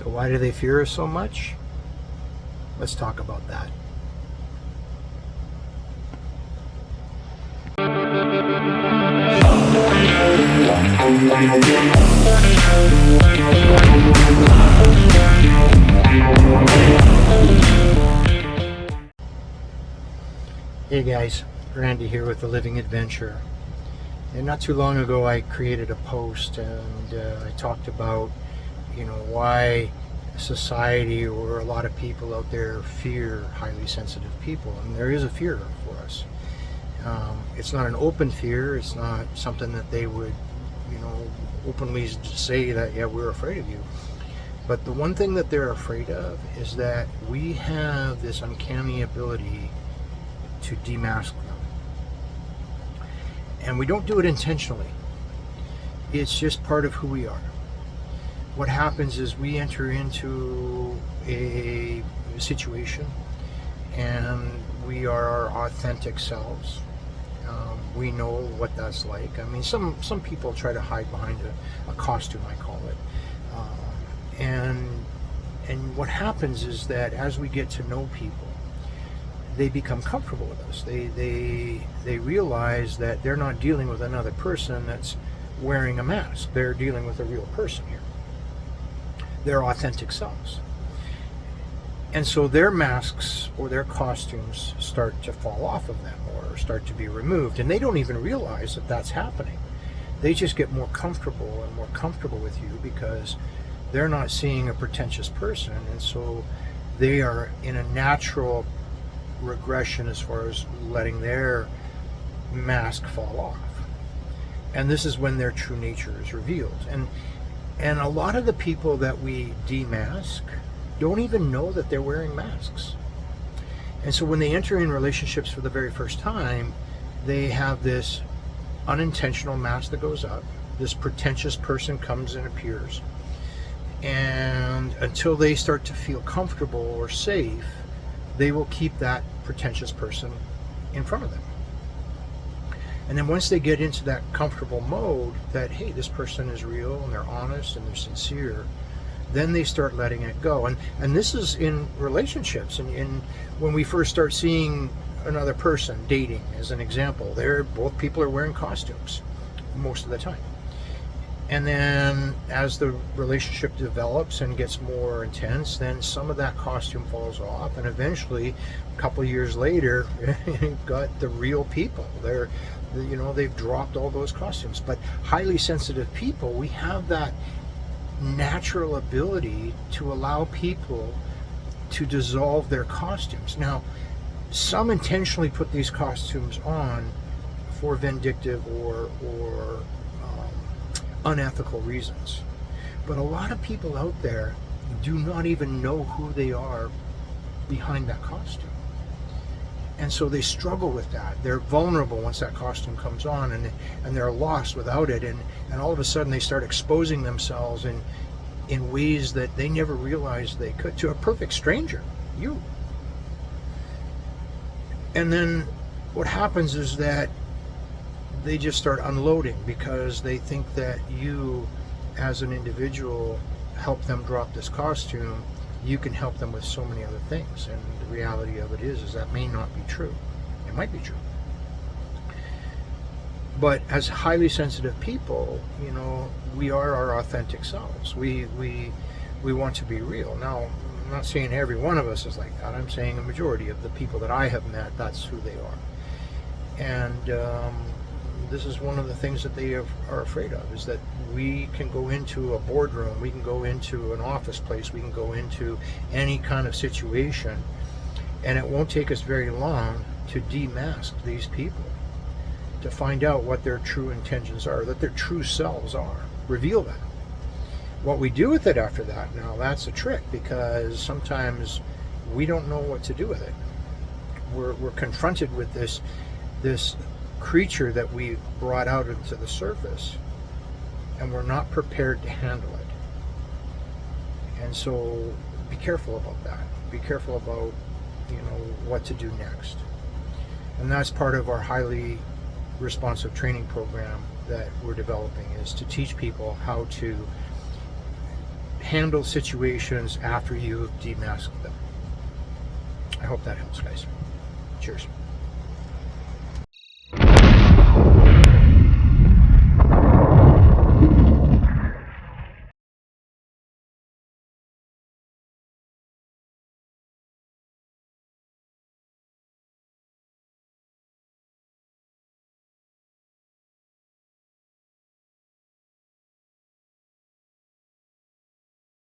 So why do they fear us so much? Let's talk about that. Hey guys, Randy here with The Living Adventure. And not too long ago I created a post and I talked about, why society or a lot of people out there fear highly sensitive people. And there is a fear for us. It's not an open fear. It's not something that they would, openly say that, yeah, we're afraid of you. But the one thing that they're afraid of is that we have this uncanny ability to demask them. And we don't do it intentionally. It's just part of who we are. What happens is we enter into a situation and we are our authentic selves. We know what that's like. I mean, some people try to hide behind a costume, I call it. And what happens is that as we get to know people, they become comfortable with us. They realize that they're not dealing with another person that's wearing a mask. They're dealing with a real person here. Their authentic selves. And so their masks or their costumes start to fall off of them or start to be removed. And they don't even realize that that's happening. They just get more comfortable and more comfortable with you because they're not seeing a pretentious person. And so they are in a natural regression as far as letting their mask fall off. And this is when their true nature is revealed. And a lot of the people that we demask don't even know that they're wearing masks. And so when they enter in relationships for the very first time, they have this unintentional mask that goes up. This pretentious person comes and appears. And until they start to feel comfortable or safe, they will keep that pretentious person in front of them. And then once they get into that comfortable mode that, hey, this person is real and they're honest and they're sincere, then they start letting it go. And this is in relationships. And when we first start seeing another person, dating as an example, both people are wearing costumes most of the time. And then as the relationship develops and gets more intense, then some of that costume falls off, and eventually a couple of years later you've got the real people. They've dropped all those costumes. But highly sensitive people, we have that natural ability to allow people to dissolve their costumes. Now, some intentionally put these costumes on for vindictive or unethical reasons. But a lot of people out there do not even know who they are behind that costume. And so they struggle with that. They're vulnerable once that costume comes on, and they're lost without it. And all of a sudden they start exposing themselves in ways that they never realized they could, to a perfect stranger, you. And then what happens is that they just start unloading because they think that you, as an individual, help them drop this costume. You can help them with so many other things. And the reality of it is that may not be true. It might be true. But as highly sensitive people, we are our authentic selves. We want to be real. Now, I'm not saying every one of us is like that. I'm saying a majority of the people that I have met, that's who they are. And this is one of the things that they are afraid of, is that we can go into a boardroom, we can go into an office place, we can go into any kind of situation, and it won't take us very long to demask these people, to find out what their true intentions are, that their true selves are, reveal that. What we do with it after that, now that's a trick, because sometimes we don't know what to do with it. We're confronted with this creature that we brought out into the surface, and we're not prepared to handle it. And so be careful about that. Be careful about what to do next. And that's part of our highly responsive training program that we're developing, is to teach people how to handle situations after you've demasked them. I hope that helps, guys. Cheers.